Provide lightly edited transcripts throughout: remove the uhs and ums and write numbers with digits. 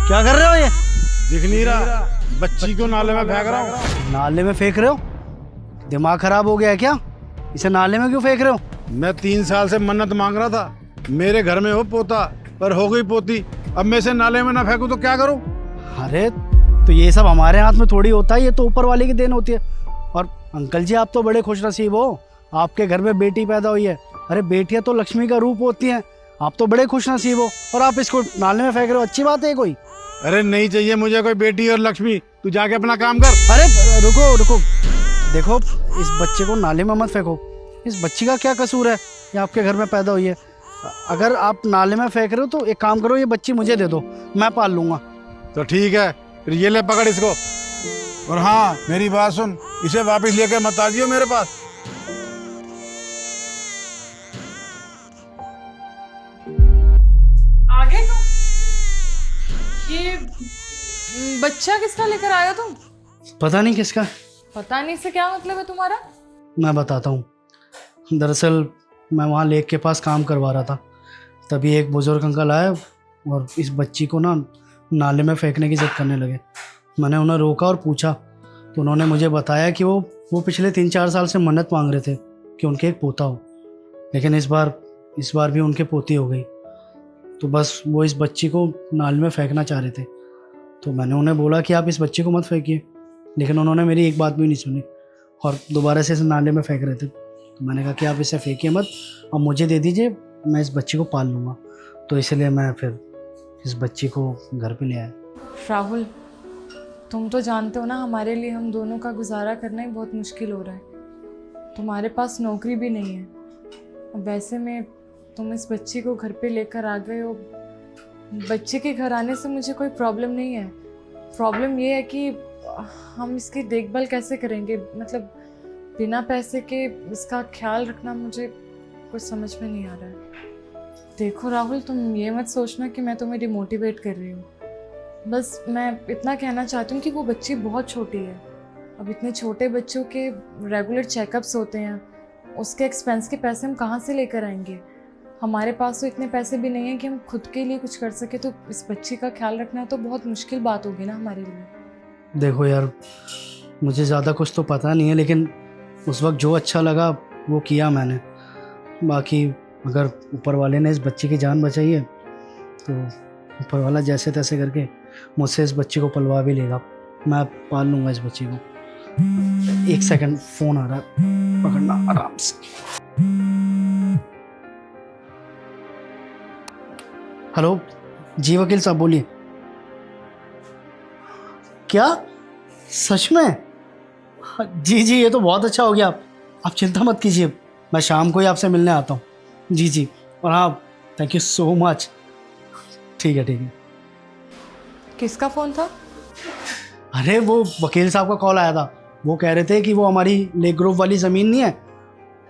क्या कर रहे हो ये? दिख नहीं रहा, बच्ची को नाले में फेंक रहा हूँ। नाले में फेंक रहे हो? दिमाग खराब हो गया है क्या? इसे नाले में क्यों फेंक रहे हो? मैं 3 साल से मन्नत मांग रहा था, मेरे घर में हो पोता, पर हो गई पोती। अब मैं इसे नाले में ना फेंकूं तो क्या करूं? अरे तो ये सब हमारे हाथ में थोड़ी होता है, ये तो ऊपर वाले की देन होती है। और अंकल जी, आप तो बड़े खुश नसीब हो, आपके घर में बेटी पैदा हुई है। अरे बेटियां तो लक्ष्मी का रूप होती हैं, आप तो बड़े खुश नसीब हो, और आप इसको नाले में फेंक रहे हो। अच्छी बात है कोई? अरे नहीं चाहिए मुझे कोई बेटी और लक्ष्मी, तू जाके अपना काम कर। अरे रुको रुको, देखो इस बच्चे को नाले में मत फेंको। इस बच्ची का क्या कसूर है? ये आपके घर में पैदा हुई है। अगर आप नाले में फेंक रहे हो तो एक काम करो, ये बच्ची मुझे दे दो, मैं पाल लूंगा। तो ठीक है, फिर ये ले पकड़ इसको। और हाँ, मेरी बात सुन, इसे वापस लेके मत आ जियो मेरे पास। आगे तुम ये बच्चा किसका लेकर आए हो तुम? पता नहीं किसका। पता नहीं से क्या मतलब है तुम्हारा? मैं बताता हूँ। दरअसल मैं वहाँ लेक के पास काम करवा रहा था, तभी एक बुजुर्ग अंकल आए और इस बच्ची को ना नाले में फेंकने की जिद करने लगे। मैंने उन्हें रोका और पूछा तो उन्होंने मुझे बताया कि वो पिछले 3-4 साल से मन्नत मांग रहे थे कि उनके एक पोता हो, लेकिन इस बार भी उनके पोती हो गई। तो बस वो इस बच्ची को नाले में फेंकना चाह रहे थे। तो मैंने उन्हें बोला कि आप इस बच्ची को मत फेंकिए, लेकिन उन्होंने मेरी एक बात भी नहीं सुनी और दोबारा से इसे नाले में फेंक रहे थे। तो मैंने कहा कि आप इसे फेंकिए मत, अब मुझे दे दीजिए, मैं इस बच्ची को पाल लूँगा। तो इसलिए मैं फिर इस बच्ची को घर पे ले आया। राहुल, तुम तो जानते हो ना, हमारे लिए हम दोनों का गुजारा करना ही बहुत मुश्किल हो रहा है। तुम्हारे पास नौकरी भी नहीं है, अब वैसे में तुम इस बच्ची को घर पे लेकर आ गए हो। बच्चे के घर आने से मुझे कोई प्रॉब्लम नहीं है, प्रॉब्लम ये है कि हम इसकी देखभाल कैसे करेंगे। मतलब बिना पैसे के इसका ख्याल रखना मुझे कुछ समझ में नहीं आ रहा है। देखो राहुल, तुम ये मत सोचना कि मैं तुम्हें डिमोटिवेट कर रही हूँ, बस मैं इतना कहना चाहती हूँ कि वो बच्ची बहुत छोटी है। अब इतने छोटे बच्चों के रेगुलर चेकअप्स होते हैं, उसके एक्सपेंस के पैसे हम कहाँ से लेकर आएंगे? हमारे पास तो इतने पैसे भी नहीं हैं कि हम खुद के लिए कुछ कर सके। तो इस बच्ची का ख्याल रखना तो बहुत मुश्किल बात होगी ना हमारे लिए। देखो यार, मुझे ज़्यादा कुछ तो पता नहीं है, लेकिन उस वक्त जो अच्छा लगा वो किया मैंने। बाकी अगर ऊपर वाले ने इस बच्ची की जान बचाई है तो ऊपर वाला जैसे तैसे करके मुझसे इस बच्ची को पलवा भी लेगा। मैं पाल लूँगा इस बच्ची को। 1 सेकंड, फ़ोन आ रहा है, पकड़ना आराम से। हेलो जी, वकील साहब बोलिए। क्या सच में? जी जी, ये तो बहुत अच्छा हो गया। आप चिंता मत कीजिए, मैं शाम को ही आपसे मिलने आता हूँ। जी जी, और हाँ, थैंक यू सो मच। ठीक है ठीक है। किसका फ़ोन था? अरे वो वकील साहब का कॉल आया था। वो कह रहे थे कि वो हमारी लेक ग्रुप वाली ज़मीन नहीं है,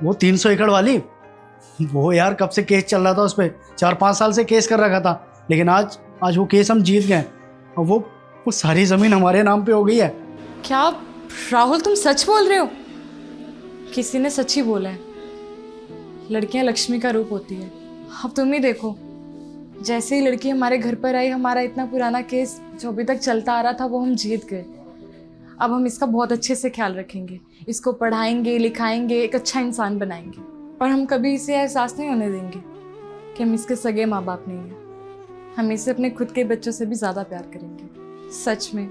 वो 300 एकड़ वाली, वो यार कब से केस चल रहा था उस पर, 4-5 साल से केस कर रखा था, लेकिन आज वो केस हम जीत गए और वो सारी ज़मीन हमारे नाम पे हो गई है। क्या राहुल, तुम सच बोल रहे हो? किसी ने सच ही बोला है, लड़कियां लक्ष्मी का रूप होती है। अब तुम ही देखो, जैसे ही लड़की हमारे घर पर आई, हमारा इतना पुराना केस जो अभी तक चलता आ रहा था वो हम जीत गए। अब हम इसका बहुत अच्छे से ख्याल रखेंगे, इसको पढ़ाएंगे, लिखाएंगे, एक अच्छा इंसान बनाएंगे। पर हम कभी इसे एहसास नहीं होने देंगे कि हम इसके सगे माँ बाप नहीं हैं। हम इसे अपने खुद के बच्चों से भी ज़्यादा प्यार करेंगे। सच में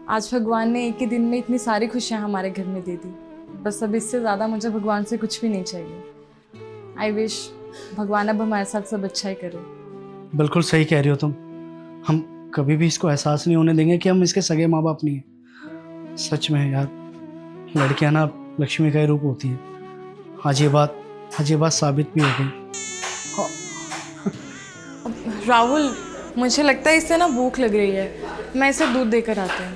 आज भगवान ने एक ही दिन में इतनी सारी खुशियाँ हमारे घर में दे दी। बस अब इससे ज़्यादा मुझे भगवान से कुछ भी नहीं चाहिए। आई विश भगवान अब हमारे साथ सब अच्छा ही करे। बिल्कुल सही कह रही हो तुम। हम कभी भी इसको एहसास नहीं होने देंगे कि हम इसके सगे माँ बाप नहीं हैं। सच में यार, लड़कियां ना लक्ष्मी का ही रूप होती है। आज ये बात साबित भी हो गई। राहुल, मुझे लगता है इससे ना भूख लग रही है, मैं इसे दूध देकर आती हूँ।